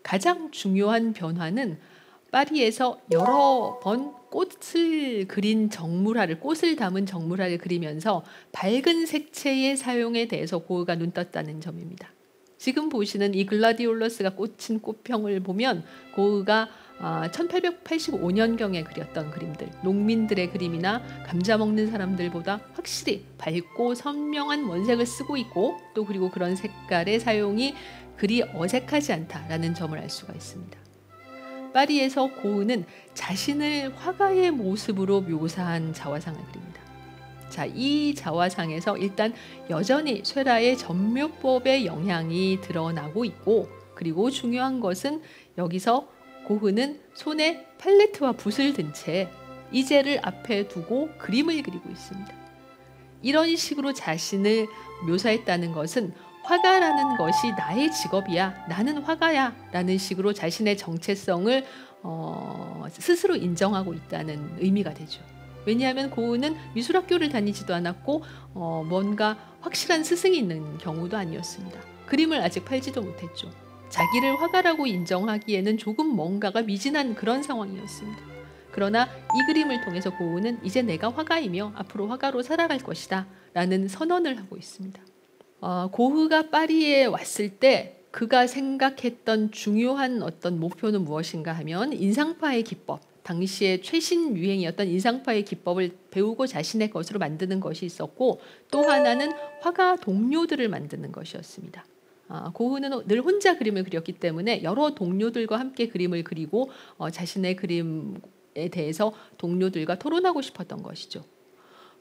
가장 중요한 변화는 파리에서 여러 번 꽃을 그린 정물화를 꽃을 담은 정물화를 그리면서 밝은 색채의 사용에 대해서 고흐가 눈 떴다는 점입니다. 지금 보시는 이 글라디올러스가 꽂힌 꽃병을 보면 고흐가 1885년경에 그렸던 그림들, 농민들의 그림이나 감자 먹는 사람들보다 확실히 밝고 선명한 원색을 쓰고 있고, 또 그리고 그런 색깔의 사용이 그리 어색하지 않다라는 점을 알 수가 있습니다. 파리에서 고흐는 자신을 화가의 모습으로 묘사한 자화상을 그립니다. 자, 이 자화상에서 일단 여전히 쇠라의 전묘법의 영향이 드러나고 있고, 그리고 중요한 것은 여기서 고흐는 손에 팔레트와 붓을 든 채 이젤을 앞에 두고 그림을 그리고 있습니다. 이런 식으로 자신을 묘사했다는 것은 화가라는 것이 나의 직업이야, 나는 화가야 라는 식으로 자신의 정체성을 스스로 인정하고 있다는 의미가 되죠. 왜냐하면 고흐는 미술학교를 다니지도 않았고 뭔가 확실한 스승이 있는 경우도 아니었습니다. 그림을 아직 팔지도 못했죠. 자기를 화가라고 인정하기에는 조금 뭔가가 미진한 그런 상황이었습니다. 그러나 이 그림을 통해서 고흐는 이제 내가 화가이며 앞으로 화가로 살아갈 것이다 라는 선언을 하고 있습니다. 고흐가 파리에 왔을 때 그가 생각했던 중요한 어떤 목표는 무엇인가 하면 인상파의 기법, 당시에 최신 유행이었던 인상파의 기법을 배우고 자신의 것으로 만드는 것이 있었고, 또 하나는 화가 동료들을 만드는 것이었습니다. 고흐는 늘 혼자 그림을 그렸기 때문에 여러 동료들과 함께 그림을 그리고 자신의 그림에 대해서 동료들과 토론하고 싶었던 것이죠.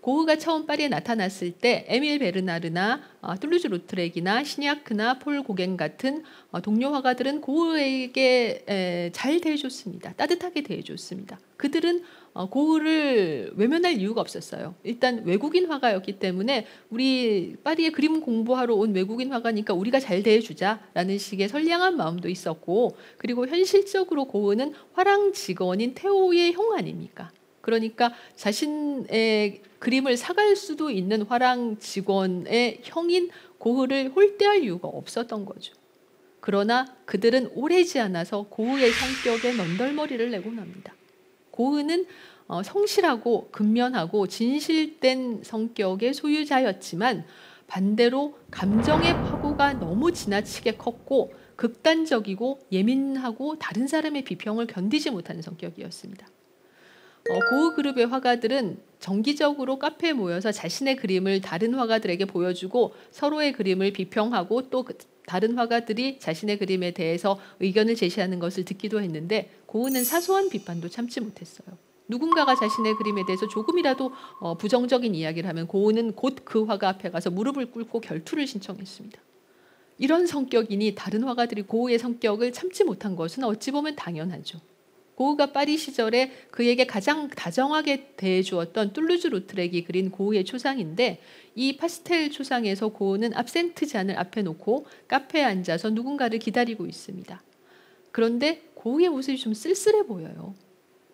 고흐가 처음 파리에 나타났을 때 에밀 베르나르나 툴루즈 로트렉이나 시냐크나 폴 고갱 같은 동료 화가들은 고흐에게 잘 대해줬습니다. 따뜻하게 대해줬습니다. 그들은 고흐를 외면할 이유가 없었어요. 일단 외국인 화가였기 때문에 우리 파리에 그림 공부하러 온 외국인 화가니까 우리가 잘 대해주자라는 식의 선량한 마음도 있었고, 그리고 현실적으로 고흐는 화랑 직원인 테오의 형 아닙니까? 그러니까 자신의 그림을 사갈 수도 있는 화랑 직원의 형인 고흐를 홀대할 이유가 없었던 거죠. 그러나 그들은 오래지 않아서 고흐의 성격에 넌덜머리를 내곤 합니다. 고흐는 성실하고 근면하고 진실된 성격의 소유자였지만 반대로 감정의 파고가 너무 지나치게 컸고 극단적이고 예민하고 다른 사람의 비평을 견디지 못하는 성격이었습니다. 고흐 그룹의 화가들은 정기적으로 카페에 모여서 자신의 그림을 다른 화가들에게 보여주고 서로의 그림을 비평하고 또 다른 화가들이 자신의 그림에 대해서 의견을 제시하는 것을 듣기도 했는데, 고흐는 사소한 비판도 참지 못했어요. 누군가가 자신의 그림에 대해서 조금이라도 부정적인 이야기를 하면 고흐는 곧 그 화가 앞에 가서 무릎을 꿇고 결투를 신청했습니다. 이런 성격이니 다른 화가들이 고흐의 성격을 참지 못한 것은 어찌 보면 당연하죠. 고흐가 파리 시절에 그에게 가장 다정하게 대해주었던 툴루즈 로트렉이 그린 고흐의 초상인데, 이 파스텔 초상에서 고흐는 압센트 잔을 앞에 놓고 카페에 앉아서 누군가를 기다리고 있습니다. 그런데 고흐의 모습이 좀 쓸쓸해 보여요.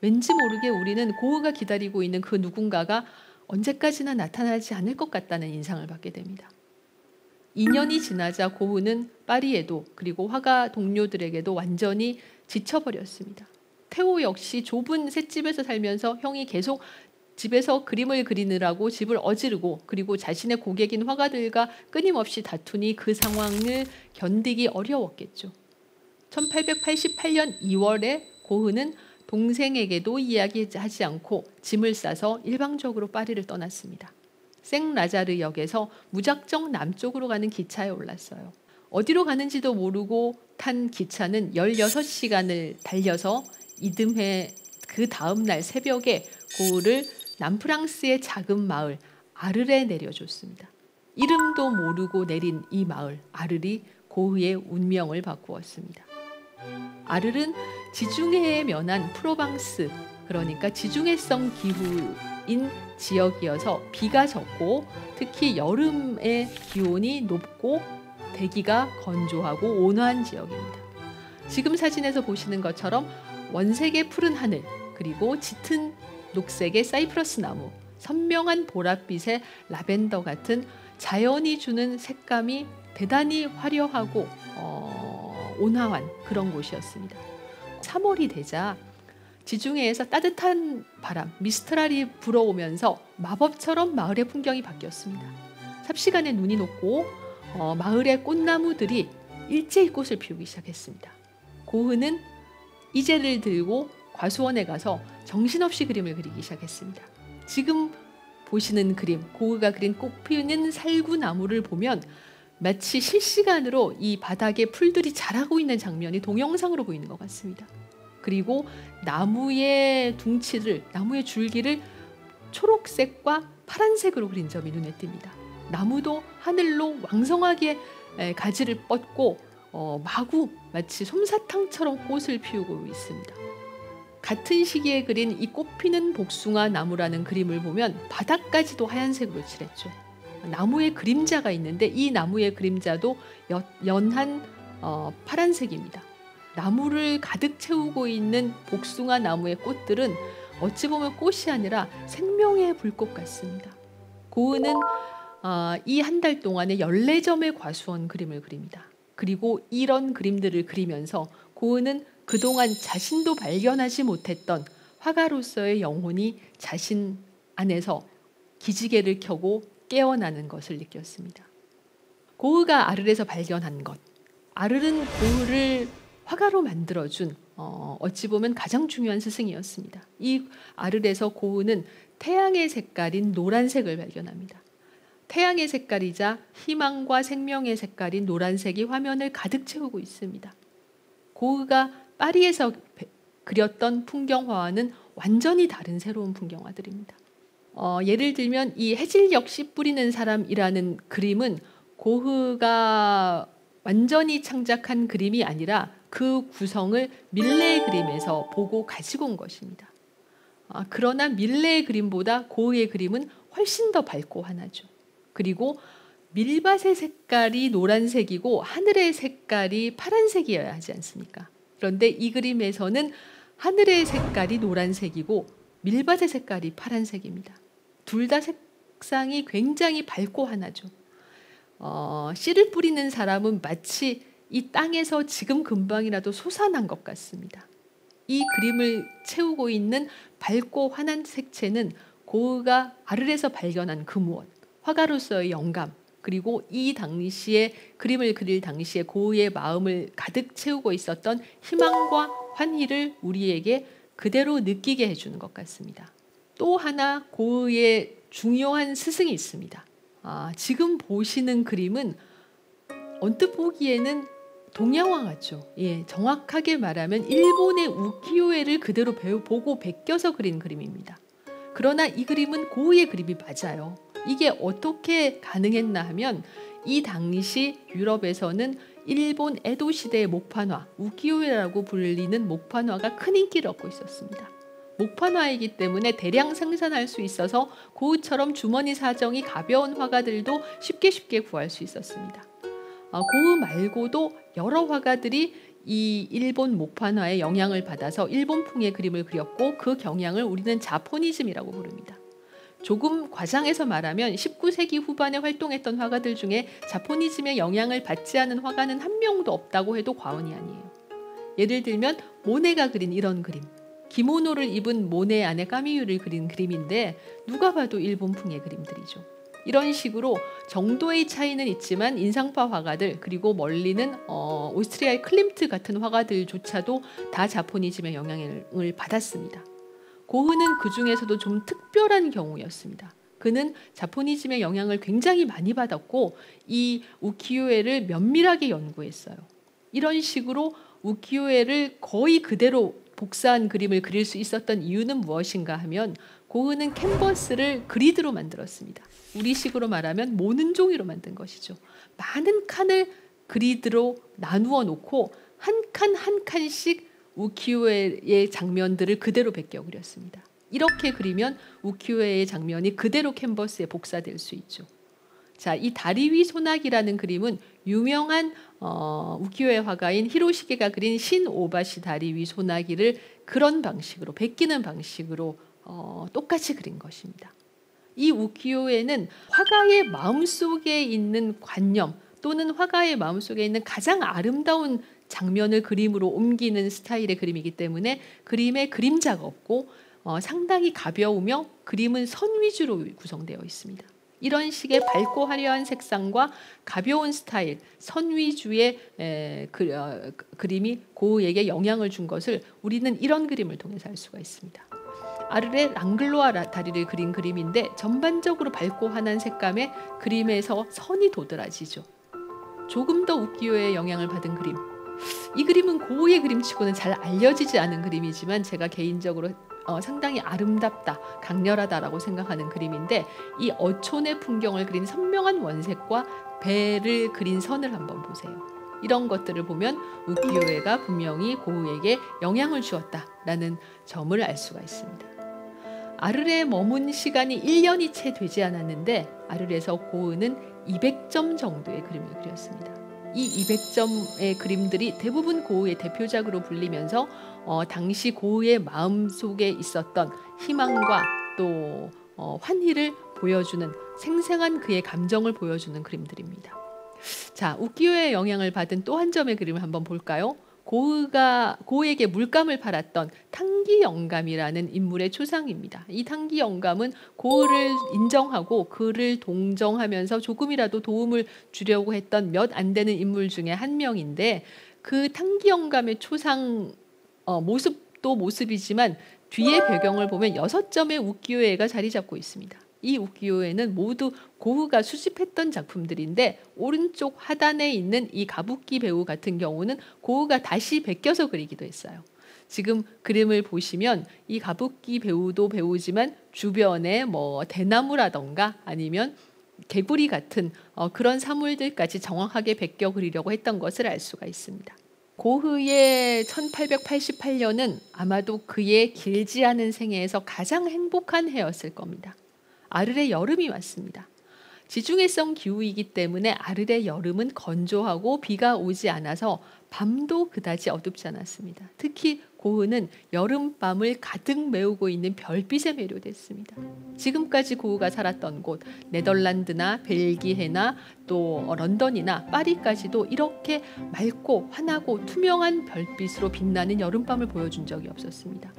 왠지 모르게 우리는 고흐가 기다리고 있는 그 누군가가 언제까지나 나타나지 않을 것 같다는 인상을 받게 됩니다. 2년이 지나자 고흐는 파리에도 그리고 화가 동료들에게도 완전히 지쳐버렸습니다. 테오 역시 좁은 셋집에서 살면서 형이 계속 집에서 그림을 그리느라고 집을 어지르고, 그리고 자신의 고객인 화가들과 끊임없이 다투니 그 상황을 견디기 어려웠겠죠. 1888년 2월에 고흐는 동생에게도 이야기하지 않고 짐을 싸서 일방적으로 파리를 떠났습니다. 생라자르역에서 무작정 남쪽으로 가는 기차에 올랐어요. 어디로 가는지도 모르고 탄 기차는 16시간을 달려서 이듬해 그 다음날 새벽에 고흐를 남프랑스의 작은 마을 아르레에 내려줬습니다. 이름도 모르고 내린 이 마을 아르이 고흐의 운명을 바꾸었습니다. 아르은 지중해에 면한 프로방스, 그러니까 지중해성 기후인 지역이어서 비가 적고 특히 여름에 기온이 높고 대기가 건조하고 온화한 지역입니다. 지금 사진에서 보시는 것처럼 원색의 푸른 하늘, 그리고 짙은 녹색의 사이프러스 나무, 선명한 보랏빛의 라벤더 같은 자연이 주는 색감이 대단히 화려하고 온화한 그런 곳이었습니다. 3월이 되자 지중해에서 따뜻한 바람, 미스트랄이 불어오면서 마법처럼 마을의 풍경이 바뀌었습니다. 삽시간에 눈이 녹고 마을의 꽃나무들이 일제히 꽃을 피우기 시작했습니다. 고흐는 이제를 들고 과수원에 가서 정신없이 그림을 그리기 시작했습니다. 지금 보시는 그림, 고흐가 그린 꽃 피우는 살구나무를 보면 마치 실시간으로 이 바닥에 풀들이 자라고 있는 장면이 동영상으로 보이는 것 같습니다. 그리고 나무의 둥치를, 나무의 줄기를 초록색과 파란색으로 그린 점이 눈에 띕니다. 나무도 하늘로 왕성하게 가지를 뻗고 마구 마치 솜사탕처럼 꽃을 피우고 있습니다. 같은 시기에 그린 이 꽃피는 복숭아 나무라는 그림을 보면 바닥까지도 하얀색으로 칠했죠. 나무의 그림자가 있는데 이 나무의 그림자도 연한 파란색입니다. 나무를 가득 채우고 있는 복숭아 나무의 꽃들은 어찌 보면 꽃이 아니라 생명의 불꽃 같습니다. 고흐는 이 한 달 동안에 14점의 과수원 그림을 그립니다. 그리고 이런 그림들을 그리면서 고흐는 그동안 자신도 발견하지 못했던 화가로서의 영혼이 자신 안에서 기지개를 켜고 깨어나는 것을 느꼈습니다. 고흐가 아르에서 발견한 것, 아르는 고흐를 화가로 만들어준 어찌 보면 가장 중요한 스승이었습니다. 이 아르에서 고흐는 태양의 색깔인 노란색을 발견합니다. 태양의 색깔이자 희망과 생명의 색깔인 노란색이 화면을 가득 채우고 있습니다. 고흐가 파리에서 그렸던 풍경화와는 완전히 다른 새로운 풍경화들입니다. 예를 들면 이 해질녘 씨 뿌리는 사람이라는 그림은 고흐가 완전히 창작한 그림이 아니라 그 구성을 밀레의 그림에서 보고 가지고 온 것입니다. 그러나 밀레의 그림보다 고흐의 그림은 훨씬 더 밝고 환하죠. 그리고 밀밭의 색깔이 노란색이고 하늘의 색깔이 파란색이어야 하지 않습니까? 그런데 이 그림에서는 하늘의 색깔이 노란색이고 밀밭의 색깔이 파란색입니다. 둘 다 색상이 굉장히 밝고 환하죠. 씨를 뿌리는 사람은 마치 이 땅에서 지금 금방이라도 솟아난 것 같습니다. 이 그림을 채우고 있는 밝고 환한 색채는 고흐가 아르에서 발견한 그 무엇, 화가로서의 영감, 그리고 이 당시에 그림을 그릴 당시에 고흐의 마음을 가득 채우고 있었던 희망과 환희를 우리에게 그대로 느끼게 해주는 것 같습니다. 또 하나 고흐의 중요한 스승이 있습니다. 지금 보시는 그림은 언뜻 보기에는 동양화 같죠. 정확하게 말하면 일본의 우키요에를 그대로 보고 베껴서 그린 그림입니다. 그러나 이 그림은 고흐의 그림이 맞아요. 이게 어떻게 가능했나 하면 이 당시 유럽에서는 일본 에도 시대의 목판화, 우키요에라고 불리는 목판화가 큰 인기를 얻고 있었습니다. 목판화이기 때문에 대량 생산할 수 있어서 고흐처럼 주머니 사정이 가벼운 화가들도 쉽게 구할 수 있었습니다. 고흐 말고도 여러 화가들이 이 일본 목판화의 영향을 받아서 일본풍의 그림을 그렸고 그 경향을 우리는 자포니즘이라고 부릅니다. 조금 과장해서 말하면 19세기 후반에 활동했던 화가들 중에 자포니즘의 영향을 받지 않은 화가는 한 명도 없다고 해도 과언이 아니에요. 예를 들면 모네가 그린 이런 그림, 기모노를 입은 모네 아내 까미유를 그린 그림인데 누가 봐도 일본풍의 그림들이죠. 이런 식으로 정도의 차이는 있지만 인상파 화가들, 그리고 멀리는 오스트리아의 클림트 같은 화가들조차도 다 자포니즘의 영향을 받았습니다. 고흐는 그 중에서도 좀 특별한 경우였습니다. 그는 자포니즘의 영향을 굉장히 많이 받았고 이 우키요에를 면밀하게 연구했어요. 이런 식으로 우키요에를 거의 그대로 복사한 그림을 그릴 수 있었던 이유는 무엇인가 하면 고흐는 캔버스를 그리드로 만들었습니다. 우리식으로 말하면 모는 종이로 만든 것이죠. 많은 칸을 그리드로 나누어 놓고 한 칸 한 칸씩 우키요에의 장면들을 그대로 베껴 그렸습니다. 이렇게 그리면 우키요에의 장면이 그대로 캔버스에 복사될 수 있죠. 자, 이 다리 위 소나기라는 그림은 유명한 우키요에 화가인 히로시게가 그린 신오바시 다리 위 소나기를 그런 방식으로 베끼는 방식으로 똑같이 그린 것입니다. 이 우키요에는 화가의 마음속에 있는 관념 또는 화가의 마음속에 있는 가장 아름다운 장면을 그림으로 옮기는 스타일의 그림이기 때문에 그림에 그림자가 없고 상당히 가벼우며 그림은 선 위주로 구성되어 있습니다. 이런 식의 밝고 화려한 색상과 가벼운 스타일, 선 위주의 그림이 고흐에게 영향을 준 것을 우리는 이런 그림을 통해서 알 수가 있습니다. 아르레 랑글로아 다리를 그린 그림인데 전반적으로 밝고 환한 색감에 그림에서 선이 도드라지죠. 조금 더 우키요의 영향을 받은 그림. 이 그림은 고흐의 그림치고는 잘 알려지지 않은 그림이지만 제가 개인적으로 상당히 아름답다, 강렬하다라고 생각하는 그림인데, 이 어촌의 풍경을 그린 선명한 원색과 배를 그린 선을 한번 보세요. 이런 것들을 보면 우키요에가 분명히 고흐에게 영향을 주었다라는 점을 알 수가 있습니다. 아르레에 머문 시간이 1년이 채 되지 않았는데 아르레에서 고흐는 200점 정도의 그림을 그렸습니다. 이 200점의 그림들이 대부분 고흐의 대표작으로 불리면서 당시 고흐의 마음속에 있었던 희망과 또 환희를 보여주는, 생생한 그의 감정을 보여주는 그림들입니다. 자, 우키요의 영향을 받은 또 한 점의 그림을 한번 볼까요? 고흐에게 물감을 팔았던 탕기 영감이라는 인물의 초상입니다. 이 탕기 영감은 고흐를 인정하고 그를 동정하면서 조금이라도 도움을 주려고 했던 몇 안 되는 인물 중에 한 명인데, 그 탕기 영감의 초상 모습도 모습이지만 뒤의 배경을 보면 6점의 우키요에가 자리 잡고 있습니다. 이 우키요에는 모두 고흐가 수집했던 작품들인데, 오른쪽 하단에 있는 이 가부키 배우 같은 경우는 고흐가 다시 베껴서 그리기도 했어요. 지금 그림을 보시면 이 가부키 배우도 배우지만 주변에 대나무라던가 아니면 개구리 같은 그런 사물들까지 정확하게 베껴 그리려고 했던 것을 알 수가 있습니다. 고흐의 1888년은 아마도 그의 길지 않은 생애에서 가장 행복한 해였을 겁니다. 아르레 여름이 왔습니다. 지중해성 기후이기 때문에 아르레 여름은 건조하고 비가 오지 않아서 밤도 그다지 어둡지 않았습니다. 특히 고흐는 여름밤을 가득 메우고 있는 별빛에 매료됐습니다. 지금까지 고흐가 살았던 곳, 네덜란드나 벨기에나 또 런던이나 파리까지도 이렇게 맑고 환하고 투명한 별빛으로 빛나는 여름밤을 보여준 적이 없었습니다.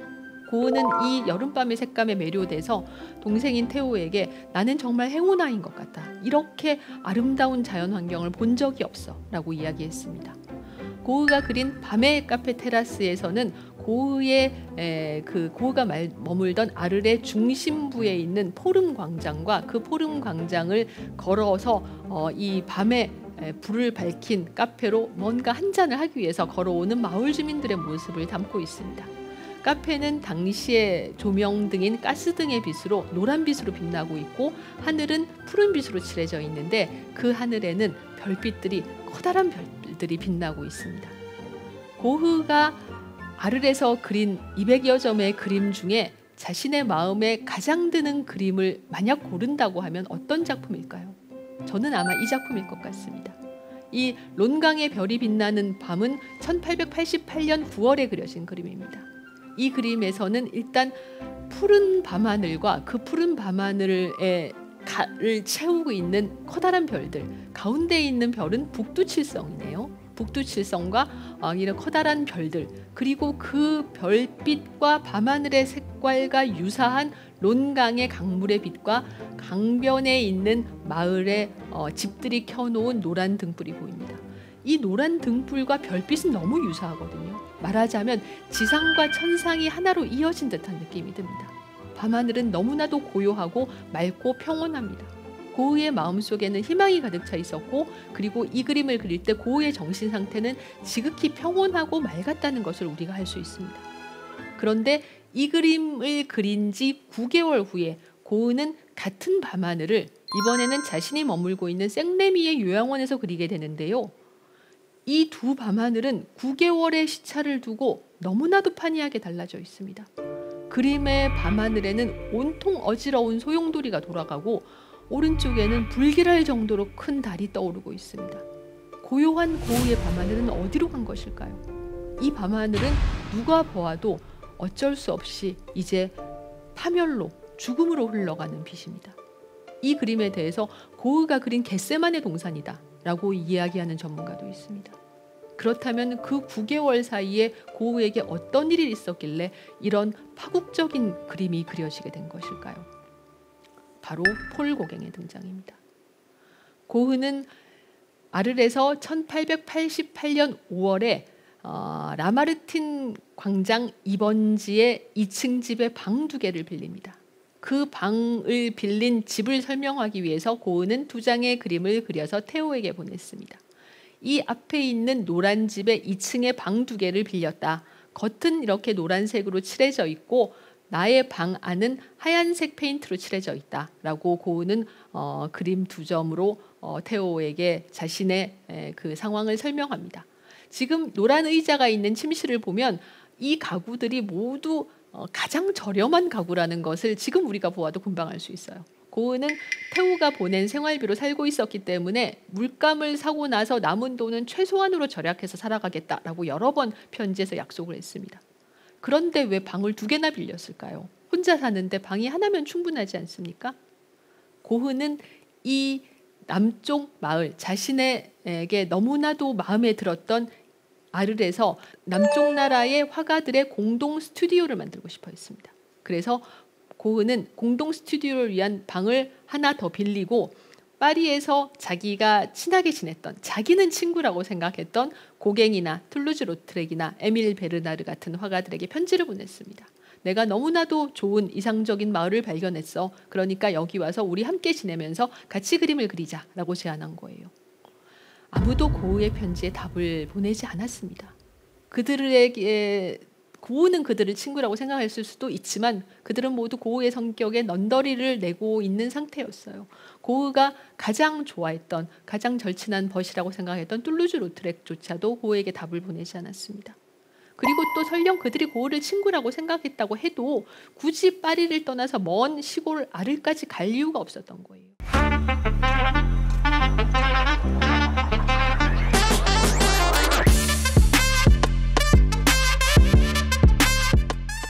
고흐는 이 여름밤의 색감에 매료돼서 동생인 테오에게 나는 정말 행운아인 것 같다. 이렇게 아름다운 자연 환경을 본 적이 없어 라고 이야기했습니다. 고흐가 그린 밤의 카페 테라스에서는 고흐가 머물던 아르레 중심부에 있는 포름 광장과 그 포름 광장을 걸어서 이 밤에 불을 밝힌 카페로 뭔가 한 잔을 하기 위해서 걸어오는 마을 주민들의 모습을 담고 있습니다. 카페는 당시의 조명등인 가스등의 빛으로 노란빛으로 빛나고 있고 하늘은 푸른빛으로 칠해져 있는데 그 하늘에는 별빛들이, 커다란 별들이 빛나고 있습니다. 고흐가 아르레에서 그린 200여 점의 그림 중에 자신의 마음에 가장 드는 그림을 만약 고른다고 하면 어떤 작품일까요? 저는 아마 이 작품일 것 같습니다. 이 론강의 별이 빛나는 밤은 1888년 9월에 그려진 그림입니다. 이 그림에서는 일단 푸른 밤하늘과 그 푸른 밤하늘을 채우고 있는 커다란 별들, 가운데 있는 별은 북두칠성이네요. 북두칠성과 이런 커다란 별들, 그리고 그 별빛과 밤하늘의 색깔과 유사한 론강의 강물의 빛과 강변에 있는 마을의 집들이 켜놓은 노란 등불이 보입니다. 이 노란 등불과 별빛은 너무 유사하거든요. 말하자면 지상과 천상이 하나로 이어진 듯한 느낌이 듭니다. 밤하늘은 너무나도 고요하고 맑고 평온합니다. 고흐의 마음속에는 희망이 가득 차 있었고, 그리고 이 그림을 그릴 때 고흐의 정신 상태는 지극히 평온하고 맑았다는 것을 우리가 알 수 있습니다. 그런데 이 그림을 그린 지 9개월 후에 고흐는 같은 밤하늘을 이번에는 자신이 머물고 있는 생레미의 요양원에서 그리게 되는데요. 이 두 밤하늘은 9개월의 시차를 두고 너무나도 판이하게 달라져 있습니다. 그림의 밤하늘에는 온통 어지러운 소용돌이가 돌아가고 오른쪽에는 불길할 정도로 큰 달이 떠오르고 있습니다. 고요한 고흐의 밤하늘은 어디로 간 것일까요? 이 밤하늘은 누가 보아도 어쩔 수 없이 이제 파멸로, 죽음으로 흘러가는 빛입니다. 이 그림에 대해서 고흐가 그린 겟세마네 동산이다 라고 이야기하는 전문가도 있습니다. 그렇다면 그 9개월 사이에 고흐에게 어떤 일이 있었길래 이런 파국적인 그림이 그려지게 된 것일까요? 바로 폴 고갱의 등장입니다. 고흐는 아르에서 1888년 5월에 라마르틴 광장 2번지의 2층 집에 방 2개를 빌립니다. 그 방을 빌린 집을 설명하기 위해서 고흐는 2장의 그림을 그려서 테오에게 보냈습니다. 이 앞에 있는 노란 집의 2층에 방 2개를 빌렸다. 겉은 이렇게 노란색으로 칠해져 있고 나의 방 안은 하얀색 페인트로 칠해져 있다 라고 고흐는 그림 2점으로 테오에게 자신의 그 상황을 설명합니다. 지금 노란 의자가 있는 침실을 보면 이 가구들이 모두 가장 저렴한 가구라는 것을 지금 우리가 보아도 금방 알 수 있어요. 고흐는 테오가 보낸 생활비로 살고 있었기 때문에 물감을 사고 나서 남은 돈은 최소한으로 절약해서 살아가겠다라고 여러 번 편지에서 약속을 했습니다. 그런데 왜 방을 2개나 빌렸을까요? 혼자 사는데 방이 하나면 충분하지 않습니까? 고흐는 이 남쪽 마을, 자신에게 너무나도 마음에 들었던 아르에서 남쪽 나라의 화가들의 공동 스튜디오를 만들고 싶어 했습니다. 그래서 고흐는 공동 스튜디오를 위한 방을 하나 더 빌리고 파리에서 자기가 친하게 지냈던, 자기는 친구라고 생각했던 고갱이나 툴루즈 로트렉이나 에밀 베르나르 같은 화가들에게 편지를 보냈습니다. 내가 너무나도 좋은 이상적인 마을을 발견했어. 그러니까 여기 와서 우리 함께 지내면서 같이 그림을 그리자라고 제안한 거예요. 아무도 고흐의 편지에 답을 보내지 않았습니다. 그들에게 고흐는 그들을 친구라고 생각했을 수도 있지만 그들은 모두 고흐의 성격에 넌더리를 내고 있는 상태였어요. 고흐가 가장 좋아했던, 가장 절친한 벗이라고 생각했던 툴루즈 로트렉조차도 고흐에게 답을 보내지 않았습니다. 그리고 또 설령 그들이 고흐를 친구라고 생각했다고 해도 굳이 파리를 떠나서 먼 시골 아르까지 갈 이유가 없었던 거예요.